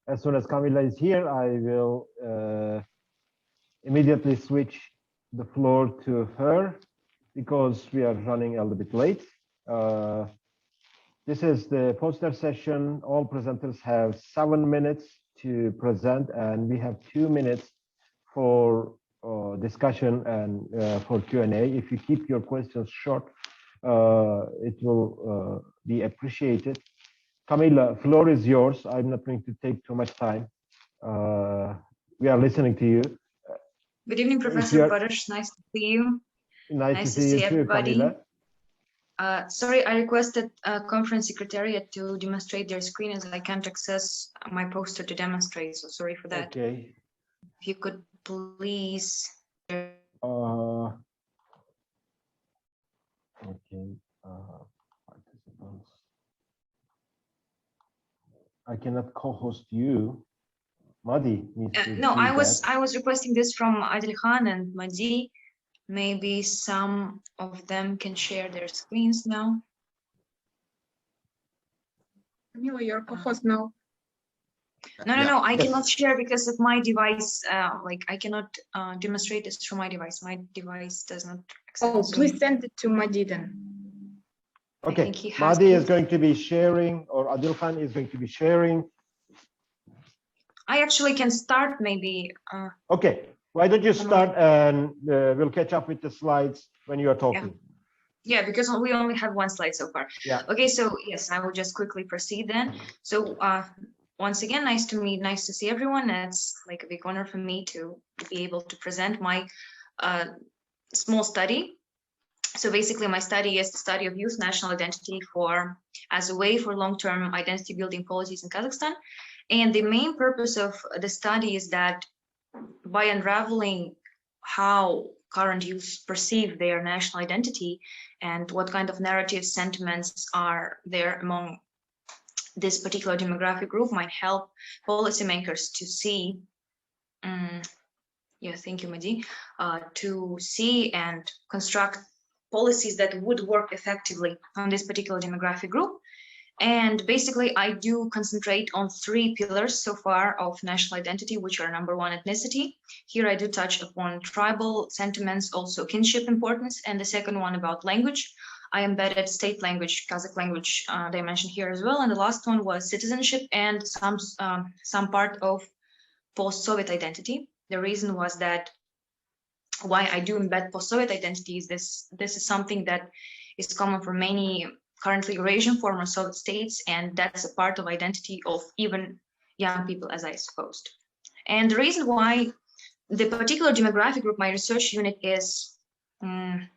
as soon as Kamila is here, I will immediately switch the floor to her because we are running a little bit late. This is the poster session. All presenters have 7 minutes to present, and we have 2 minutes for discussion and for Q&A. If you keep your questions short, it will be appreciated. Kamila, floor is yours. I'm not going to take too much time. We are listening to you. Good evening, Professor Baris. Nice to see you. Nice to see you too, everybody. Kamila. Sorry, I requested conference secretariat to demonstrate their screen as I can't access my poster to demonstrate, so sorry for that. Okay. If you could please. Okay. Participants. I cannot co-host you. Madi needs to no, do I was that. requesting this from Adil Khan and Madi. Maybe some of them can share their screens now. Kamila, you're co-host now. No, I cannot share because of my device. Like I cannot demonstrate this through my device. My device does not access. Oh, please send it to Madi then. Okay, Madi is going to be sharing, or Adil Khan is going to be sharing. I actually can start maybe. Okay, why don't you start and we'll catch up with the slides when you are talking. Yeah, because we only have one slide so far. Yeah. Okay, so yes, I will just quickly proceed then. So once again, nice to see everyone. It's like a big honor for me to be able to present my small study. So basically, my study is the study of youth national identity as a way for long-term identity building policies in Kazakhstan. And the main purpose of the study is that by unraveling how current youth perceive their national identity and what kind of narrative sentiments are there among this particular demographic group might help policymakers to see, thank you, Madi, to see and construct policies that would work effectively on this particular demographic group. And basically, I do concentrate on 3 pillars so far of national identity, which are number 1, ethnicity. Here I do touch upon tribal sentiments, also kinship importance, and the second one about language. I embedded state language, Kazakh language dimension here as well. And the last one was citizenship and some part of post-Soviet identity. The reason was that why I do embed post-Soviet identity is this is something that is common for many currently Eurasian former Soviet states, and that's a part of identity of even young people, as I supposed. And the reason why the particular demographic group, my research unit, is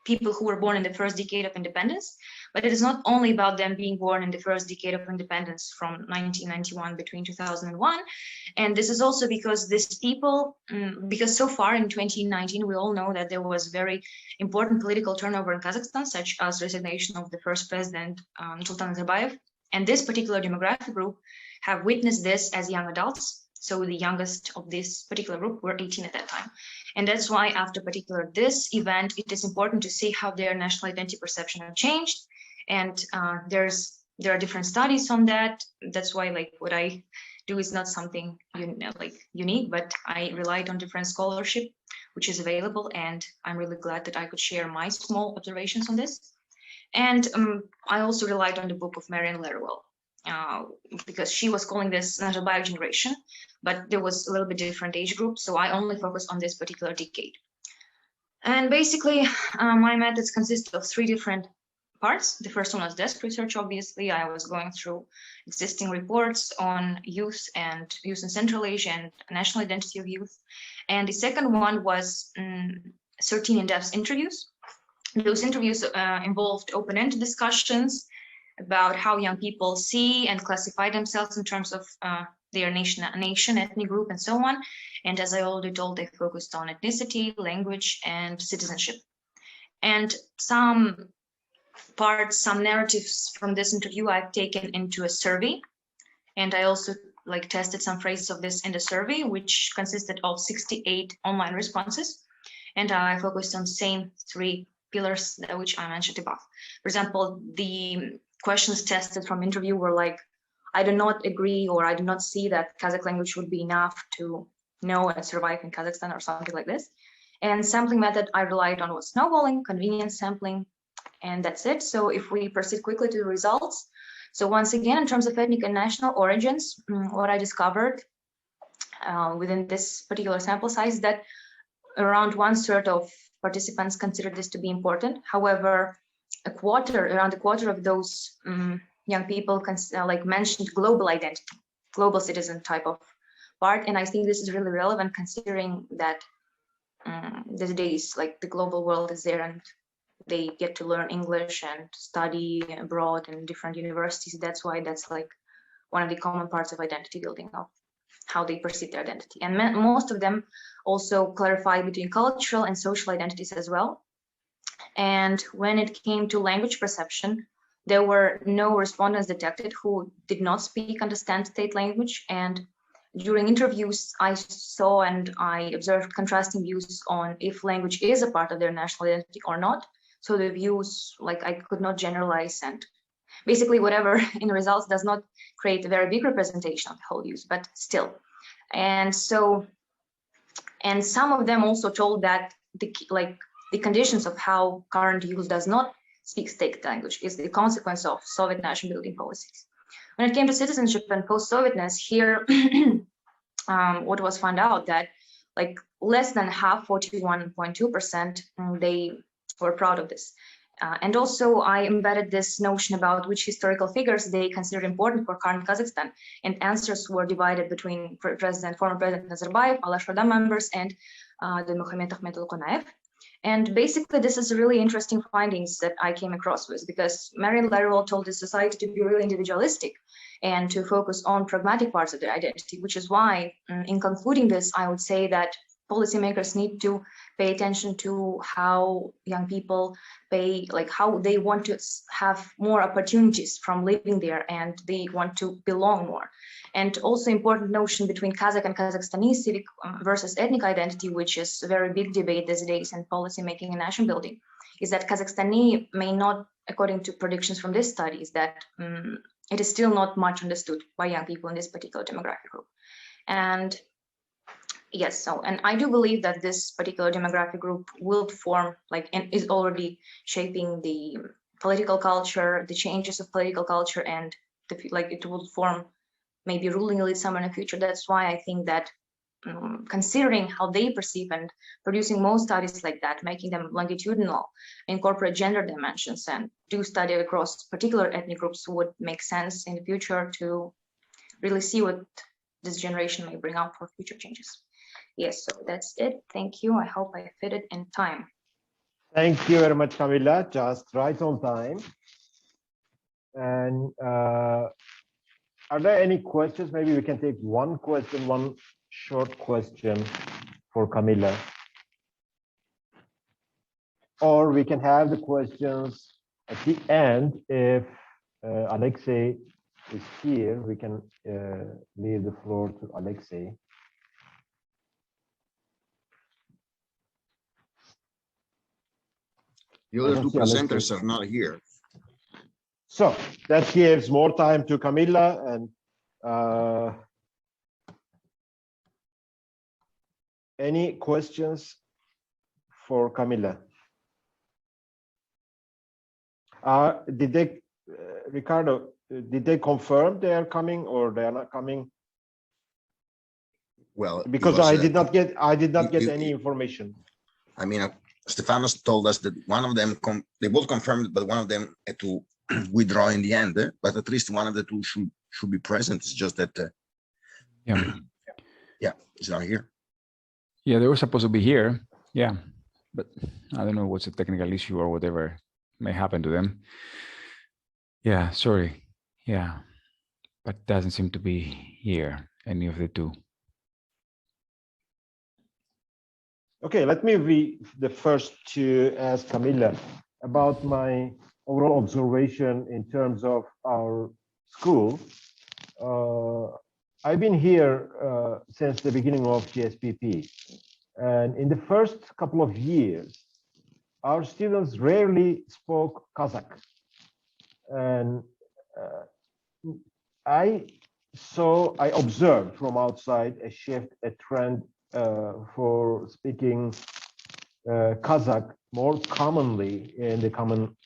people who were born in the first decade of independence, but it is not only about them being born in the first decade of independence from 1991 between 2001. And this is also because these people, because so far in 2019, we all know that there was very important political turnover in Kazakhstan, such as resignation of the first president, Nazarbayev. And this particular demographic group have witnessed this as young adults. So the youngest of this particular group were 18 at that time. And that's why after this event, it is important to see how their national identity perception have changed. And there are different studies on that. That's why like what I do is not something unique, but I relied on different scholarship, which is available. And I'm really glad that I could share my small observations on this. And I also relied on the book of Marian Lerwell. Because she was calling this Nazarbayev generation, but there was a little bit different age group, so I only focus on this particular decade. And basically, my methods consist of 3 different parts. The first one was desk research, obviously. I was going through existing reports on youth in Central Asia and national identity of youth. And the second one was 13 in-depth interviews. Those interviews involved open-ended discussions about how young people see and classify themselves in terms of their nation, ethnic group, and so on. And as I already told, they focused on ethnicity, language, and citizenship. And some narratives from this interview I've taken into a survey. And I also tested some phrases of this in the survey, which consisted of 68 online responses. And I focused on same 3 pillars which I mentioned above. For example, the questions tested from interview were like, I do not agree, or I do not see that Kazakh language would be enough to know and survive in Kazakhstan or something like this. And sampling method I relied on was snowballing, convenience sampling, and that's it. So if we proceed quickly to the results. So once again, in terms of ethnic and national origins, what I discovered within this particular sample size, that around 1/3 of participants considered this to be important. However, around a quarter of those young people mentioned global identity, global citizen type of part. And I think this is really relevant considering that these days, like the global world is there and they get to learn English and study abroad in different universities. That's why that's like one of the common parts of identity building, of how they perceive their identity. And most of them also clarify between cultural and social identities as well. And when it came to language perception, there were no respondents detected who did not speak, understand state language. And during interviews, I saw and I observed contrasting views on if language is a part of their national identity or not. So the views, like, I could not generalize, and basically whatever in the results does not create a very big representation of the whole views, but still. And so, and some of them also told that the conditions of how current youth does not speak state language is the consequence of Soviet nation building policies. When it came to citizenship and post-Sovietness, here, what was found out that like less than half, 41.2%, they were proud of this. And also I embedded this notion about which historical figures they considered important for current Kazakhstan, and answers were divided between former President Nazarbayev, Alashvada members, and the Muhammad Ahmed Al-Qonaev. And basically, this is really interesting findings that I came across with, because Marian Laryl told the society to be really individualistic and to focus on pragmatic parts of their identity, which is why, in concluding this, I would say that policymakers need to pay attention to how young people how they want to have more opportunities from living there, and they want to belong more. And also important notion between Kazakh and Kazakhstani civic versus ethnic identity, which is a very big debate these days in policy making and nation building, is that Kazakhstani may not, according to predictions from this study, is that it is still not much understood by young people in this particular demographic group. And yes, so, and I do believe that this particular demographic group will form, and is already shaping the political culture, the changes of political culture, and it will form maybe ruling elite somewhere in the future. That's why I think that considering how they perceive and producing more studies like that, making them longitudinal, incorporate gender dimensions, and do study across particular ethnic groups would make sense in the future to really see what this generation may bring out for future changes. Yes, so that's it. Thank you. I hope I fit it in time. Thank you very much, Kamila. Just right on time. And are there any questions? Maybe we can take one question, one short question for Kamila. Or we can have the questions at the end. If Alexei is here, we can leave the floor to Alexei. The other two presenters are not here. So that gives more time to Kamila. And any questions for Kamila? Did they, Ricardo, did they confirm they are coming or they are not coming? Well, because I did not get any information. I mean, Stefanos told us that one of them, they both confirmed, but one of them had to withdraw in the end. But at least one of the two should be present. It's just that, yeah, it's not here. Yeah, they were supposed to be here. Yeah, but I don't know what's a technical issue or whatever may happen to them. Yeah, sorry. Yeah, but doesn't seem to be here, any of the two. Okay, let me be the first to ask Kamila about my overall observation in terms of our school. I've been here since the beginning of GSPP, and in the first couple of years, our students rarely spoke Kazakh, and I observed from outside a shift, a trend for speaking Kazakh more commonly in the common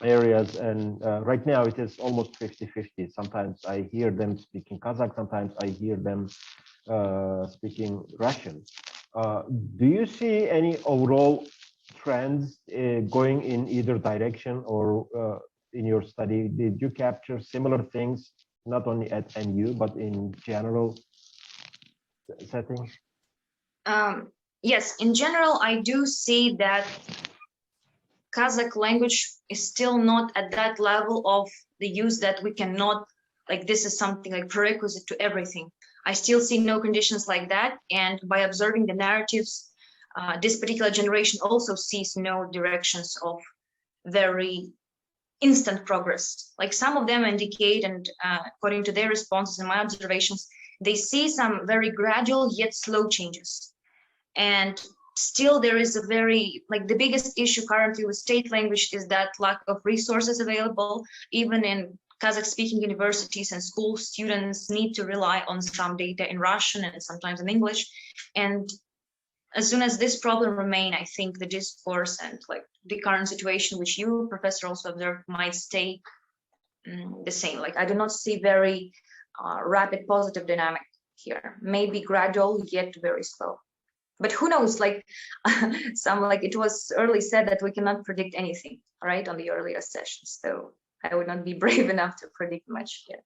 areas, and right now it is almost 50-50. Sometimes I hear them speaking Kazakh, sometimes I hear them speaking Russian. Do you see any overall trends going in either direction, or in your study, did you capture similar things, not only at NU, but in general settings? Yes, in general, I do see that Kazakh language is still not at that level of the use that we cannot, like this is something like prerequisite to everything. I still see no conditions like that. And by observing the narratives, this particular generation also sees no directions of very instant progress. Like some of them indicate, and according to their responses and my observations, they see some very gradual yet slow changes. And still there is a very, like the biggest issue currently with state language is that lack of resources available. Even in Kazakh speaking universities and schools, students need to rely on some data in Russian and sometimes in English. And as soon as this problem remain, I think the discourse and like the current situation, which you, Professor, also observed, might stay the same. Like I do not see very rapid positive dynamic here. Maybe gradual yet very slow. But who knows, like it was early said that we cannot predict anything, right, on the earlier sessions. So I would not be brave enough to predict much here.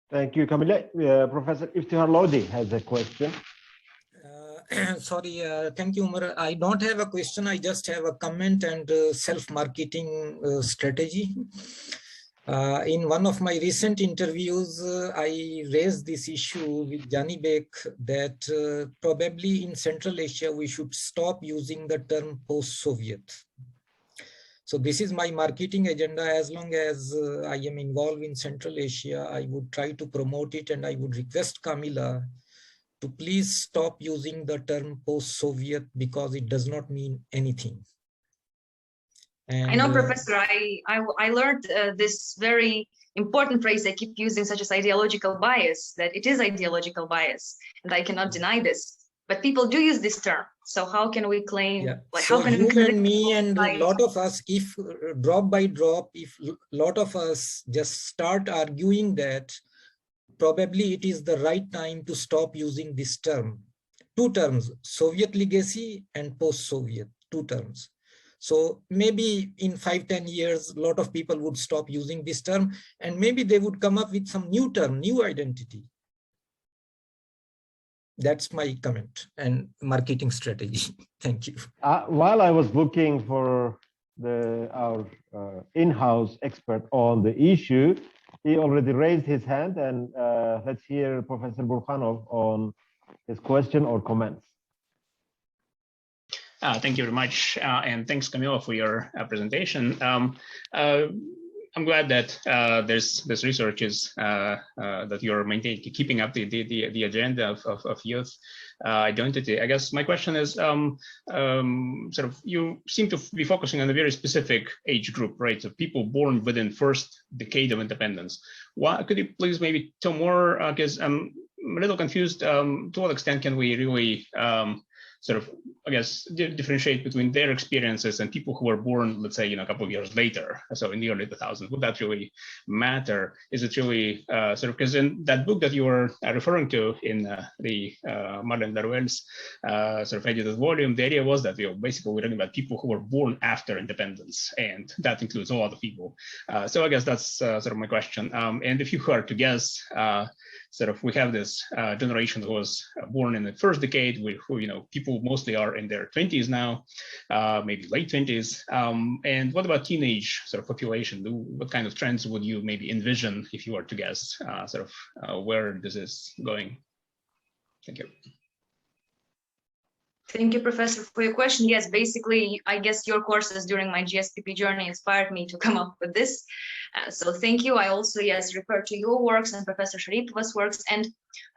Thank you, Kamila. Professor Iftihar Lodi has a question. Sorry, thank you, Omer. I don't have a question. I just have a comment and self-marketing strategy. In one of my recent interviews, I raised this issue with Jani Bek that probably in Central Asia, we should stop using the term post-Soviet. So this is my marketing agenda. As long as I am involved in Central Asia, I would try to promote it, and I would request Kamila to please stop using the term post-Soviet because it does not mean anything. And, I know, Professor, I learned this very important phrase I keep using, such as ideological bias, that it is ideological bias, and I cannot deny this. But people do use this term. So how can we claim, like, so how can you we and me and a lot of us, if drop by drop, if a lot of us just start arguing that, probably it is the right time to stop using this term. Two terms, Soviet legacy and post-Soviet, two terms. So maybe in 5-10 years, a lot of people would stop using this term, and maybe they would come up with some new term, new identity. That's my comment and marketing strategy. Thank you. While I was looking for our in-house expert on the issue, he already raised his hand, and let's hear Professor Burkhanov on his question or comments. Thank you very much, and thanks, Kamila, for your presentation. I'm glad that there's research is that you're maintaining, keeping up the agenda of youth identity. I guess my question is sort of, you seem to be focusing on a very specific age group, right? So people born within first decade of independence. Could you please maybe tell more? Because I'm a little confused. To what extent can we really sort of, I guess, differentiate between their experiences and people who were born, let's say, a couple of years later, so in the early 2000s? Would that really matter? Is it really sort of, because in that book that you were referring to in the Marlene Laruelle's sort of edited volume, the idea was that basically we're talking about people who were born after independence, and that includes all other people. So I guess that's sort of my question. And if you were to guess, sort of, we have this generation who was born in the first decade, who people mostly are in their 20s now, maybe late 20s. And what about teenage sort of population? What kind of trends would you maybe envision if you were to guess sort of where this is going? Thank you. Thank you, Professor, for your question. Yes, basically, I guess your courses during my GSPP journey inspired me to come up with this. So thank you. I also, yes, refer to your works and Professor Sharipova's works. And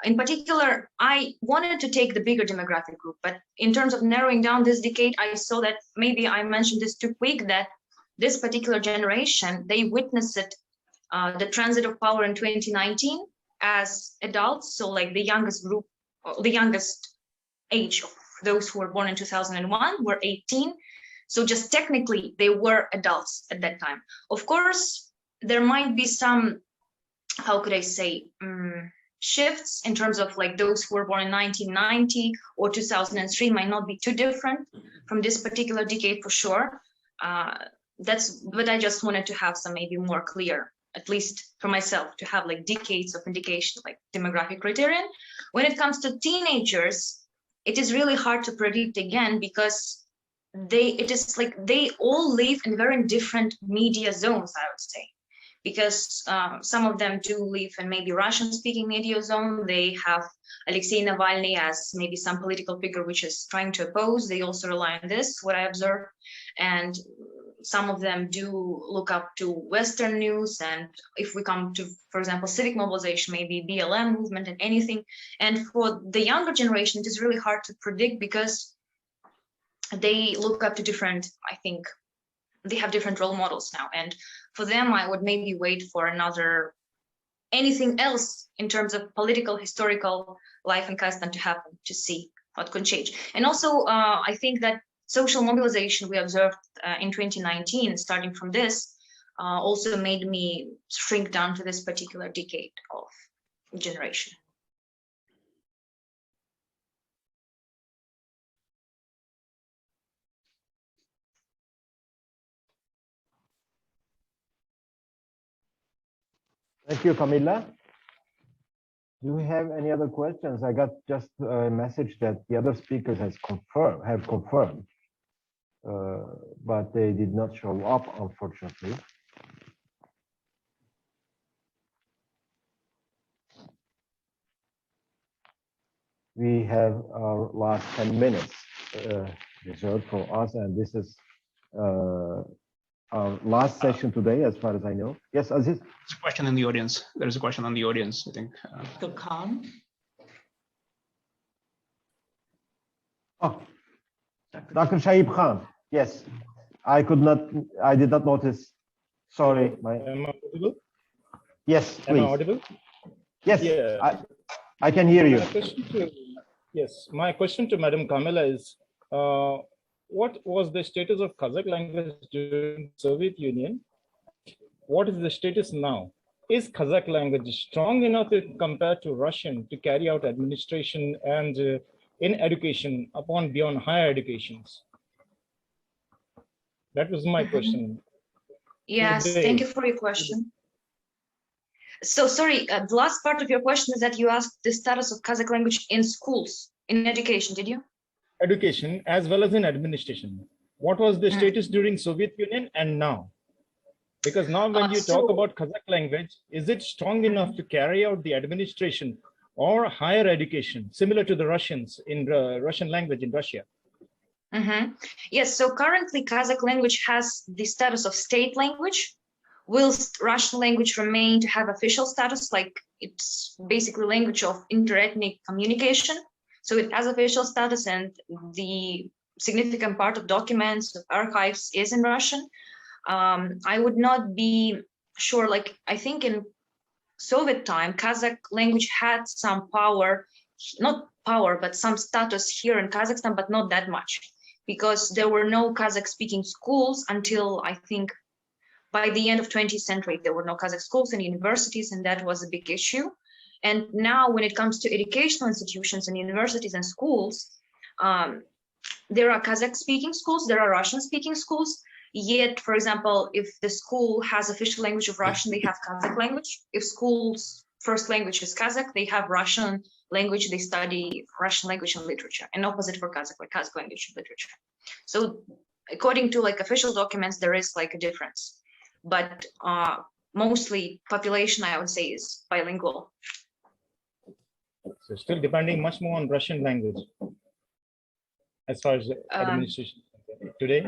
in particular, I wanted to take the bigger demographic group, but in terms of narrowing down this decade, I saw that maybe I mentioned this too quick, that this particular generation, they witnessed it, the transit of power in 2019 as adults. So like the youngest group, the youngest age of those who were born in 2001 were 18. So just technically they were adults at that time. Of course, there might be some, how could I say, shifts in terms of like those who were born in 1990 or 2003 might not be too different from this particular decade for sure. But I just wanted to have some maybe more clear, at least for myself, to have like decades of indication, like demographic criterion. When it comes to teenagers, it is really hard to predict again, because they all live in very different media zones, I would say, because some of them do live in maybe Russian-speaking media zone. They have Alexei Navalny as maybe some political figure which is trying to oppose. They also rely on this, what I observe, and some of them do look up to Western news. And if we come to, for example, civic mobilization, maybe BLM movement and anything. And for the younger generation, it is really hard to predict, because they look up to different, I think, they have different role models now. And for them, I would maybe wait for anything else in terms of political, historical life in Kazakhstan to happen, to see what could change. And also, I think that social mobilization we observed in 2019, starting from this, also made me shrink down to this particular decade of generation. Thank you, Kamila. Do we have any other questions? I got just a message that the other speakers have confirmed, but they did not show up, unfortunately. We have our last 10 minutes reserved for us, and this is our last session today, as far as I know. Yes, Aziz? There's a question in the audience. There's a question on the audience, I think. Dr. Khan? Oh, Dr. Shaib Khan. Yes, I did not notice. Sorry. Am I audible? Yes, please. Am I audible? Yes, yeah. I can hear you. My question to Madam Kamila is, what was the status of Kazakh language during Soviet Union? What is the status now? Is Kazakh language strong enough compared to Russian to carry out administration and in education beyond higher educations? That was my question. Yes, thank you for your question. So sorry, the last part of your question is that you asked the status of Kazakh language in schools, in education, did you? Education as well as in administration. What was the status during Soviet Union and now? Because now when you talk about Kazakh language, is it strong enough to carry out the administration or higher education, similar to the Russians in Russian language in Russia? Yes, so currently Kazakh language has the status of state language, whilst Russian language remain to have official status, like it's basically language of interethnic communication. So it has official status, and the significant part of documents, of archives is in Russian. I would not be sure, like I think in Soviet time, Kazakh language had some power, not power, but some status here in Kazakhstan, but not that much, because there were no Kazakh speaking schools until I think by the end of 20th century, there were no Kazakh schools and universities, and that was a big issue. And now when it comes to educational institutions and universities and schools, there are Kazakh speaking schools, there are Russian speaking schools. Yet, for example, if the school has official language of Russian, they have Kazakh language. If school's first language is Kazakh, they have Russian language, they study Russian language and literature, and opposite for Kazakh, like Kazakh language and literature. So according to like official documents, there is like a difference, but mostly population, I would say, is bilingual. So still depending much more on Russian language. as far as the administration today?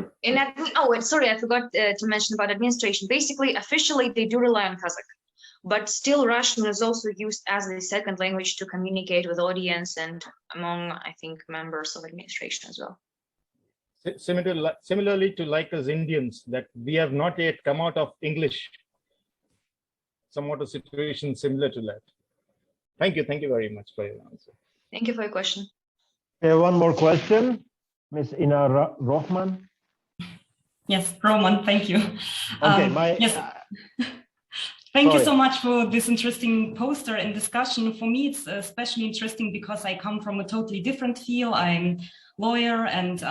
Sorry, I forgot to mention about administration. Basically, officially, they do rely on Kazakh, but still Russian is also used as the second language to communicate with audience and among, I think, members of administration as well. Similarly to like us Indians, that we have not yet come out of English. Somewhat a situation similar to that. Thank you very much for your answer. Thank you for your question. One more question, Ms. Ina Rohman. Yes, Roman, thank you. Okay, yes. Thank you so much for this interesting poster and discussion. For me, it's especially interesting because I come from a totally different field. I'm lawyer and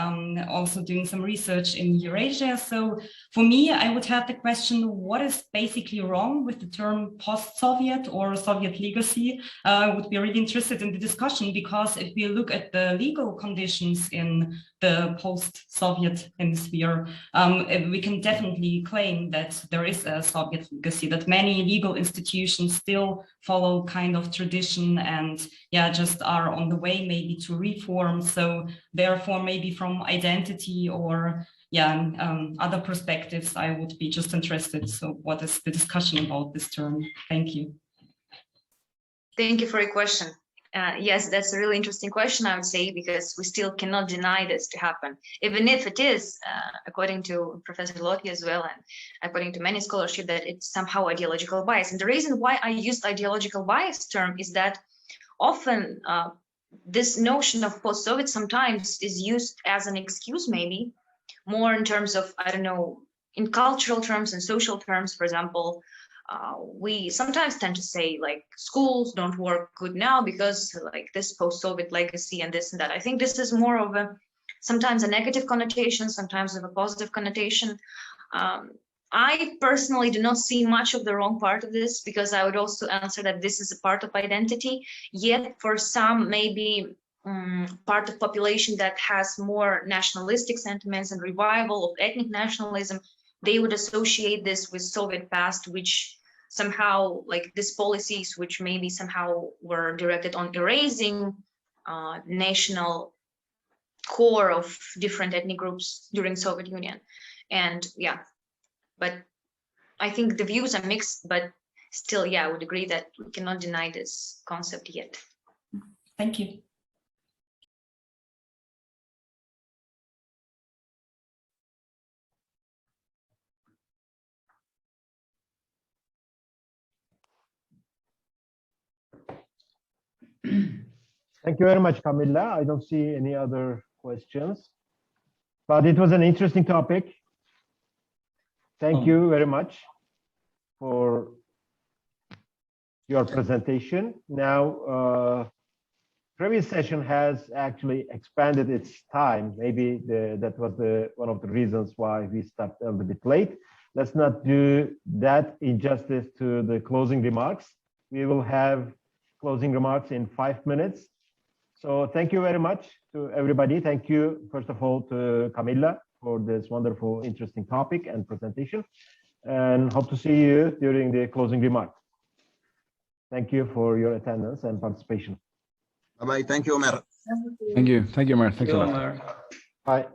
also doing some research in Eurasia. So for me, I would have the question, what is basically wrong with the term post-Soviet or Soviet legacy? I would be really interested in the discussion, because if we look at the legal conditions in the post-Soviet hemisphere, we can definitely claim that there is a Soviet legacy, that many legal institutions still follow kind of tradition and just are on the way maybe to reform. So therefore, maybe from identity or other perspectives, I would be just interested. So what is the discussion about this term? Thank you. Thank you for your question. Yes, that's a really interesting question, I would say, because we still cannot deny this to happen, even if it is, according to Professor Lotti as well, and according to many scholarship, that it's somehow ideological bias. And the reason why I used ideological bias term is that often this notion of post-Soviet sometimes is used as an excuse, maybe more in terms of, I don't know, in cultural terms and social terms. For example, we sometimes tend to say like schools don't work good now because like this post-Soviet legacy and this and that. I think this is more of a sometimes a negative connotation, sometimes of a positive connotation. I personally do not see much of the wrong part of this, because I would also answer that this is a part of identity. Yet for some, maybe part of population that has more nationalistic sentiments and revival of ethnic nationalism, they would associate this with Soviet past, which somehow like these policies, which maybe somehow were directed on erasing national core of different ethnic groups during Soviet Union. And but I think the views are mixed, but still, I would agree that we cannot deny this concept yet. Thank you. Thank you very much, Kamila. I don't see any other questions, but it was an interesting topic. Thank you very much for your presentation. Now, previous session has actually expanded its time. Maybe that was one of the reasons why we stopped a little bit late. Let's not do that injustice to the closing remarks. We will have closing remarks in 5 minutes. So thank you very much to everybody. Thank you, first of all, to Kamila for this wonderful, interesting topic and presentation, and hope to see you during the closing remarks. Thank you for your attendance and participation. Bye-bye. Thank you, Omer. Thank you, Omer. Thanks a lot. Bye.